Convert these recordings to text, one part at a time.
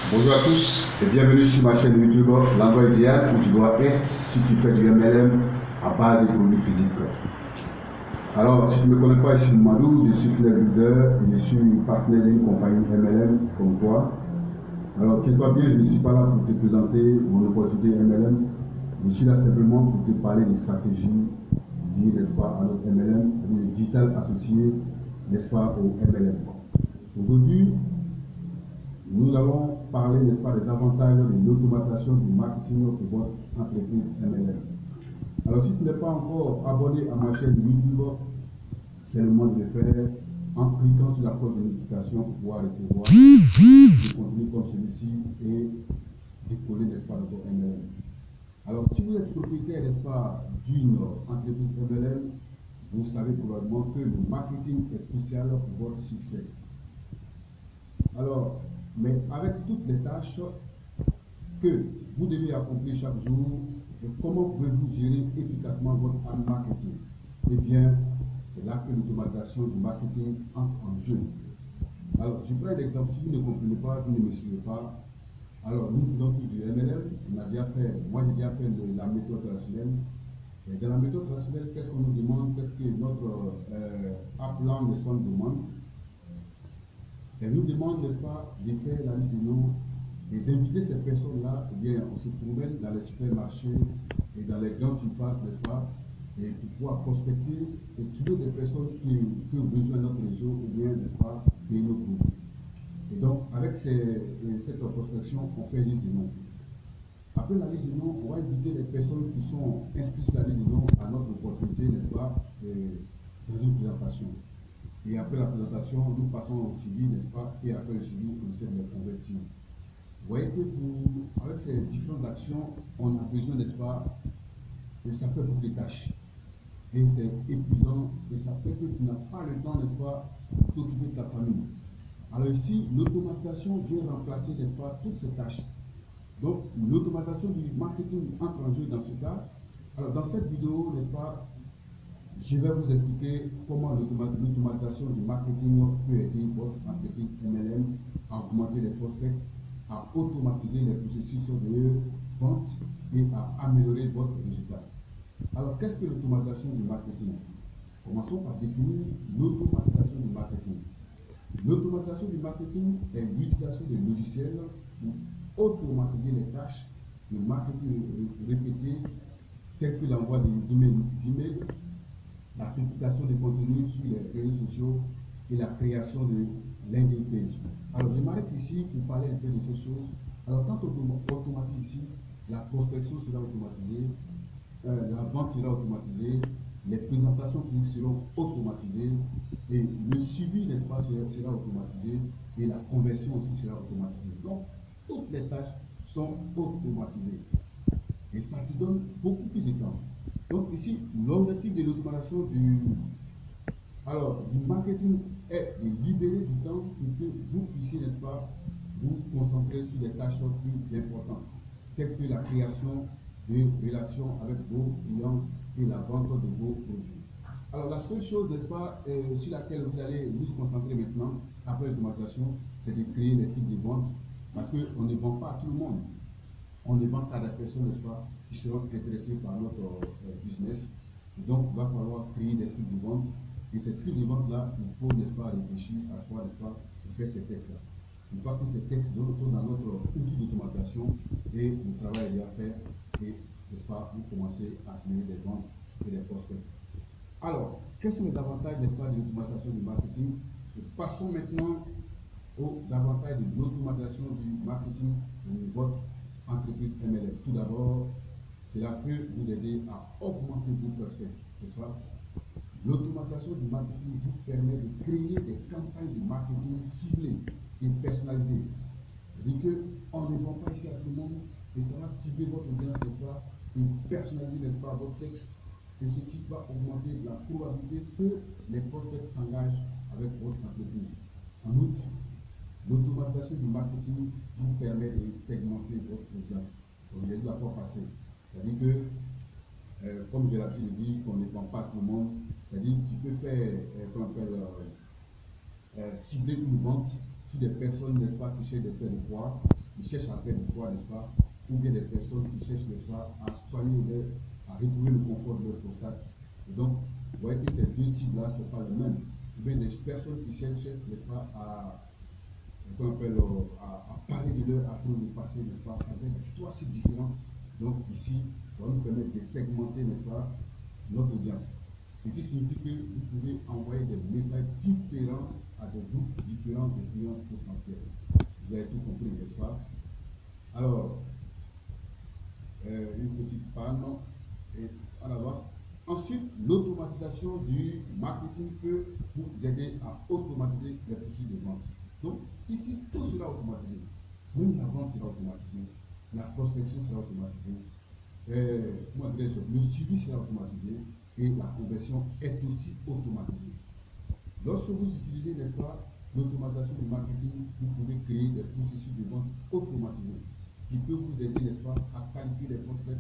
Bonjour à tous et bienvenue sur ma chaîne YouTube, l'endroit idéal où tu dois être si tu fais du MLM à base de produits physiques. Alors, si tu ne me connais pas, je suis Madou, je suis fidèle leader et je suis partenaire d'une compagnie MLM comme toi. Alors, tiens-toi bien, je ne suis pas là pour te présenter mon opportunité MLM, je suis là simplement pour te parler des stratégies liées, n'est-ce pas, à notre MLM, c'est-à-dire le digital associé, n'est-ce pas, au MLM. Aujourd'hui, nous allons parler, n'est-ce pas, des avantages de l'automatisation du marketing pour votre entreprise MLM. Alors, si tu n'es pas encore abonné à ma chaîne YouTube, c'est le moment de le faire en cliquant sur la cloche de notification pour pouvoir recevoir des contenus comme celui-ci et décoller, n'est-ce pas, notre MLM. Alors, si vous êtes propriétaire, n'est-ce pas, d'une entreprise MLM, vous savez probablement que le marketing est crucial pour votre succès. Alors, mais avec toutes les tâches que vous devez accomplir chaque jour, comment pouvez-vous gérer efficacement votre marketing? Eh bien, c'est là que l'automatisation du marketing entre en jeu. Alors, je prends l'exemple, si vous ne comprenez pas, vous ne me suivez pas. Alors, nous faisons tous du MLM, moi j'ai déjà fait la méthode traditionnelle. Et dans la méthode traditionnelle, qu'est-ce qu'on nous demande? Qu'est-ce que notre appelant, n'est-ce pas, nous demande? Elle nous demande, n'est-ce pas, de faire la liste de noms et d'inviter ces personnes-là, eh bien, on se promène dans les supermarchés et dans les grandes surfaces, n'est-ce pas, et pour pouvoir prospecter et trouver des personnes qui peuvent rejoindre notre réseau ou bien, n'est-ce pas, payer nos produits. Et donc, avec cette prospection, on fait une liste de noms. Après la liste de noms, on va inviter les personnes qui sont inscrites sur la liste de noms à notre opportunité, n'est-ce pas, dans une présentation. Et après la présentation, nous passons au suivi, n'est-ce pas, et après le suivi, on essaie de les convertir. Vous voyez que avec ces différentes actions, on a besoin, n'est-ce pas, et ça fait beaucoup de tâches. Et c'est épuisant, et ça fait que tu n'as pas le temps, n'est-ce pas, de t'occuper de ta famille. Alors ici, l'automatisation vient remplacer, n'est-ce pas, toutes ces tâches. Donc, l'automatisation du marketing entre en jeu dans ce cas. Alors, dans cette vidéo, n'est-ce pas, je vais vous expliquer comment l'automatisation du marketing peut aider votre entreprise MLM à augmenter les prospects, à automatiser les processus de vente et à améliorer votre résultat. Alors, qu'est-ce que l'automatisation du marketing? Commençons par définir l'automatisation du marketing. L'automatisation du marketing est l'utilisation de logiciels pour automatiser les tâches de marketing répétées, telles que l'envoi d'emails, la publication de contenus sur les réseaux sociaux et la création de landing page. Alors, je m'arrête ici pour parler un peu de ces choses. Alors, quand on automatise ici, la prospection sera automatisée, la vente sera automatisée, les présentations clients seront automatisées et le suivi, n'est-ce pas, sera automatisé et la conversion aussi sera automatisée. Donc, toutes les tâches sont automatisées et ça te donne beaucoup plus de temps. Donc ici, l'objectif de l'automatisation du marketing est de libérer du temps pour que vous puissiez, n'est-ce pas, vous concentrer sur les tâches plus importantes, telles que la création de relations avec vos clients et la vente de vos produits. Alors la seule chose, n'est-ce pas, sur laquelle vous allez vous concentrer maintenant, après l'automatisation, c'est de créer les sites de vente, parce qu'on ne vend pas à tout le monde. On ne vend qu'à des personnes, n'est-ce pas, qui seront intéressées par notre business. Et donc, il va falloir créer des scripts de vente. Et ces scripts de vente-là, il faut, n'est-ce pas, réfléchir, s'asseoir, n'est-ce pas, et faire ces textes-là. Une fois que ces textes sont dans notre outil d'automatisation et le travail est déjà fait, et, n'est-ce pas, vous commencez à générer des ventes et des prospects. Alors, quels sont les avantages, n'est-ce pas, de l'automatisation du marketing? Passons maintenant aux avantages de l'automatisation du marketing de votre entreprise MLM. Tout d'abord, cela peut vous aider à augmenter vos prospects, n'est-ce pas? L'automatisation du marketing vous permet de créer des campagnes de marketing ciblées et personnalisées. C'est-à-dire qu'on ne vend pas ici à tout le monde et ça va cibler votre audience, n'est-ce pas, et personnaliser, n'est-ce pas, votre texte, et ce qui va augmenter la probabilité que les prospects s'engagent avec votre entreprise. En outre, l'automatisation du marketing vous permet de segmenter votre audience, comme je l'ai dit la fois passée. C'est-à-dire que, comme j'ai l'habitude de dire, qu'on ne vend pas à tout le monde, c'est-à-dire que tu peux faire, cibler une vente sur des personnes, n'est-ce pas, qui cherchent des faits de croix, qui cherchent à faire du poids, n'est-ce pas, ou bien des personnes qui cherchent, n'est-ce pas, à soigner, à retrouver le confort de leur prostate. Et donc, vous voyez que ces deux cibles-là ne sont pas les mêmes. Ou bien des personnes qui cherchent, n'est-ce pas, qu'on appelle, à parler de leur arthrose du passé, n'est-ce pas, ça va être trois cibles différentes. Donc ici, ça va nous permettre de segmenter, n'est-ce pas, notre audience. Ce qui signifie que vous pouvez envoyer des messages différents à des groupes différents de clients potentiels. Vous avez tout compris, n'est-ce pas? Alors, une petite panne et à l'avance. Ensuite, l'automatisation du marketing peut vous aider à automatiser les processus de vente. Donc, ici, tout sera automatisé. Même la vente sera automatisée, la prospection sera automatisée, le suivi sera automatisé et la conversion est aussi automatisée. Lorsque vous utilisez, n'est-ce pas, l'automatisation du marketing, vous pouvez créer des processus de vente automatisés qui peuvent vous aider, n'est-ce pas, à qualifier les prospects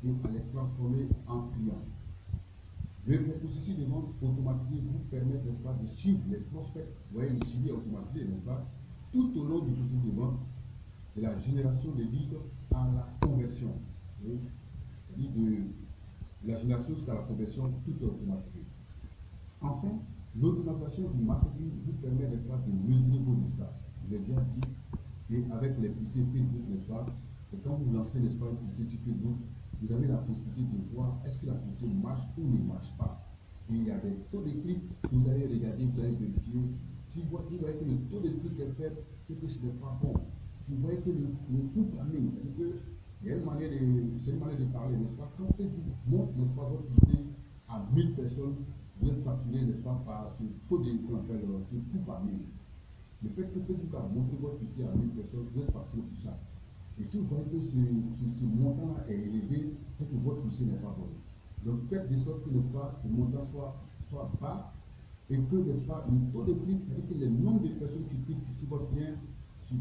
et à les transformer en clients. Le processus de vente automatisé vous permet, n'est-ce pas, de suivre les prospects. Vous voyez, le suivi automatisé, n'est-ce pas, tout au long du processus de vente, de la génération de leads à la conversion. C'est-à-dire de la génération jusqu'à la conversion, tout est automatisé. Enfin, l'automatisation du marketing vous permet, n'est-ce pas, de mesurer vos résultats. Je l'ai déjà dit, et avec les publicités Facebook, n'est-ce pas, et quand vous lancez, n'est-ce pas, une publicité sur Facebook, vous avez la possibilité de voir est-ce que la publicité marche ou ne marche pas. Et il y a des taux de clics que vous allez regarder, vous allez vérifier. Si vous voyez que le taux de clic est faible, c'est que ce n'est pas bon. Si vous voyez que le coût par ligne, c'est-à-dire que il y a une manière de parler, n'est-ce pas? Quand Facebook montre, n'est-ce pas, votre publicité à 1000 personnes, vous êtes facturé, n'est-ce pas, par ce taux de qu'on appelle ce coût par ligne. Le fait que Facebook a montré votre publicité à 1000 personnes, vous êtes facturé pour ça. Et si vous voyez que ce montant-là est élevé, c'est que votre publicité n'est pas bonne. Donc faites de sorte que, n'est-ce pas, ce montant soit bas et que, n'est-ce pas, le taux de clic, c'est-à-dire que le nombre de personnes qui cliquent sur votre lien,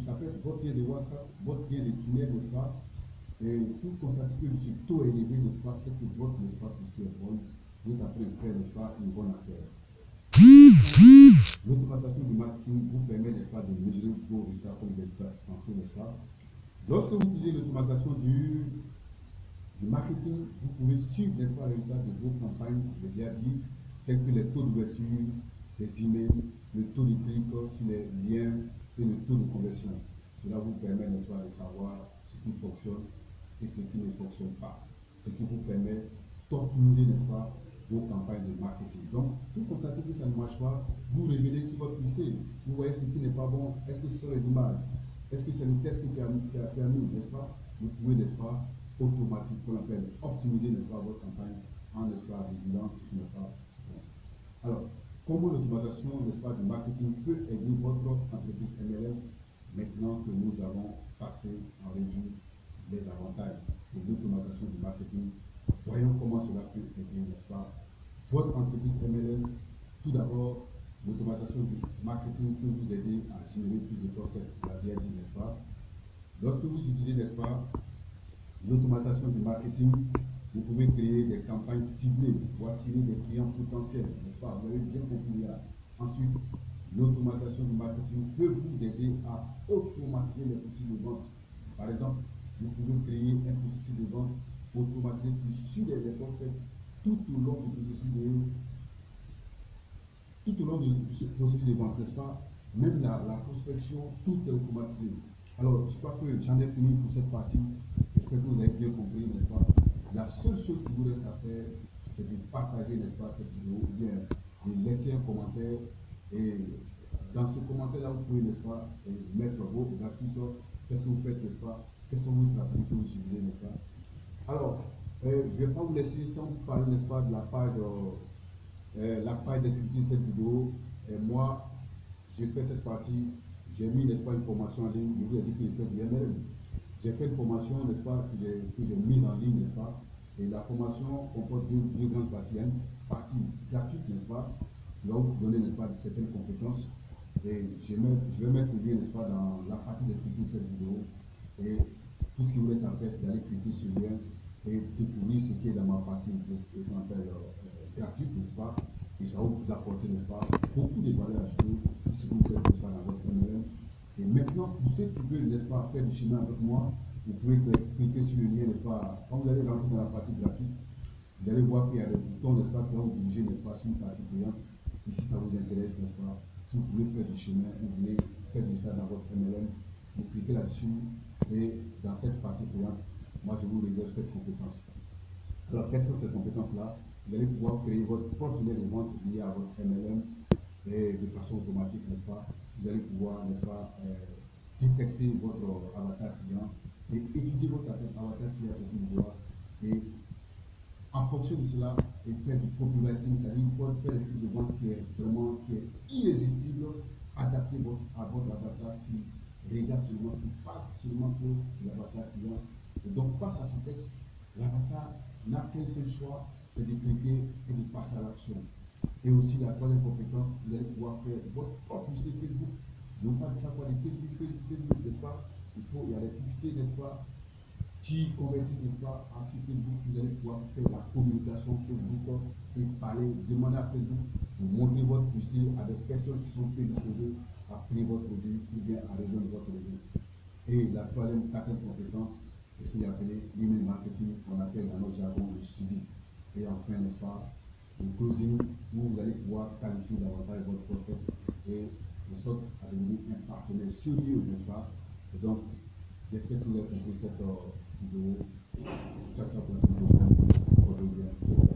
ça peut être votre lien de WhatsApp, votre lien de tunnel, n'est-ce pas? Et si vous constatez que ce taux est élevé, n'est-ce pas, c'est que votre, n'est-ce pas, publicité est bonne, vous êtes après faire, n'est-ce pas, une bonne affaire. L'automatisation du marketing vous permet, n'est-ce pas, de mesurer vos résultats comme je l'ai dit tantôt, n'est-ce pas? Lorsque vous utilisez l'automatisation du marketing, vous pouvez suivre, n'est-ce pas, les résultats de vos campagnes, je l'ai déjà dit, tels que les taux d'ouverture, les emails, le taux de clic sur les liens et le taux de conversion. Cela vous permet, n'est-ce pas, de savoir ce qui fonctionne et ce qui ne fonctionne pas. Ce qui vous permet d'optimiser, n'est-ce pas, vos campagnes de marketing. Donc, si vous constatez que ça ne marche pas, vous révélez sur votre publicité. Vous voyez ce qui n'est pas bon. Est-ce que ce sont les images? Est-ce que c'est le test qui a permis, n'est-ce pas? Vous pouvez, n'est-ce pas, automatique, qu'on appelle optimiser, n'est-ce pas, votre campagne en, n'est-ce pas, régulant ce qui n'est pas bon. Alors, comment l'automatisation, n'est-ce pas, du marketing peut aider votre entreprise MLM maintenant que nous avons passé en revue les avantages de l'automatisation du marketing? Voyons comment cela peut aider, n'est-ce pas, votre entreprise MLM. Tout d'abord, l'automatisation du marketing peut vous aider à générer plus de prospects, vous l'avez dit, n'est-ce pas? Lorsque vous utilisez, n'est-ce pas, l'automatisation du marketing, vous pouvez créer des campagnes ciblées pour attirer des clients potentiels, n'est-ce pas? Vous avez bien compris là. Ensuite, l'automatisation du marketing peut vous aider à automatiser les processus de vente. Par exemple, vous pouvez créer un processus de vente automatisé qui suit les prospects tout au long du processus de vente, n'est-ce pas? Même la prospection, tout est automatisé. Alors, je crois que j'en ai fini pour cette partie. J'espère que vous avez bien compris, n'est-ce pas? La seule chose qui vous reste à faire, c'est de partager, n'est-ce pas, cette vidéo, ou bien de laisser un commentaire. Et dans ce commentaire-là, vous pouvez, n'est-ce pas, mettre vos astuces, qu'est-ce que vous faites, n'est-ce pas? Quelles sont vos stratégies que vous suivez, n'est-ce pas? Alors, je ne vais pas vous laisser sans vous parler, n'est-ce pas, de la page descriptive de cette vidéo. Et moi, j'ai fait cette partie, j'ai mis, n'est-ce pas, une formation en ligne. Je vous ai dit que j'ai fait du MLM. J'ai fait une formation, n'est-ce pas, que j'ai mise en ligne, n'est-ce pas. Et la formation comporte deux grandes parties. Une partie gratuite, n'est-ce pas, qui va vous donner, n'est-ce pas, certaines compétences. Et je vais mettre le lien, n'est-ce pas, dans la partie descriptive de cette vidéo. Et tout ce qui vous reste à faire, c'est d'aller cliquer sur le lien et découvrir ce qui est dans ma partie qu'on appelle gratuite, n'est-ce pas? Et ça va vous apporter, n'est-ce pas, beaucoup de valeurs ajoutées si vous faites, n'est-ce pas, dans votre MLM. Et maintenant, pour ceux qui veulent, n'est-ce pas, faire du chemin avec moi, vous pouvez cliquer sur le lien, n'est-ce pas. Quand vous allez rentrer dans la partie gratuite, vous allez voir qu'il y a des boutons, n'est-ce pas, qui vont vous diriger, n'est-ce pas, sur une partie payante. Et si ça vous intéresse, n'est-ce pas, si vous voulez faire du chemin, vous voulez faire du stade dans votre MLM, vous cliquez là-dessus et dans cette partie payante, moi je vous réserve cette compétence. Alors, quelles sont ces compétences-là? Vous allez pouvoir créer votre propre tunnel de vente lié à votre MLM et de façon automatique, n'est-ce pas? Vous allez pouvoir, n'est-ce pas, détecter votre avatar client et étudier votre avatar client au plus droit et en fonction de cela et faire du copywriting, c'est-à-dire faire l'esprit de vente qui est vraiment irrésistible, adapté à votre avatar qui regarde seulement, qui parle seulement pour l'avatar client. Et donc face à ce texte, l'avatar n'a qu'un seul choix, c'est de cliquer et de passer à l'action. Et aussi la troisième compétence, vous allez pouvoir faire votre propre publicité Facebook. Je ne veux pas dire ça quoi, des Facebook, n'est-ce pas? Il y a des publicités, n'est-ce pas, qui convertissent, n'est-ce pas, en site Facebook. Vous allez pouvoir faire la communication Facebook et parler, demander à Facebook de montrer votre publicité à des personnes qui sont prédisposées à payer votre produit ou bien à rejoindre votre produit. Et la quatrième compétence, c'est ce qu'il y a appelé l'email marketing, qu'on appelle dans notre jargon le suivi. Et enfin, n'est-ce pas, le closing, où vous allez pouvoir qualifier davantage votre prospect et de sorte à devenir un partenaire sérieux, n'est-ce pas? Et donc, j'espère que vous avez compris cette vidéo. Ciao, ciao pour la semaine prochaine.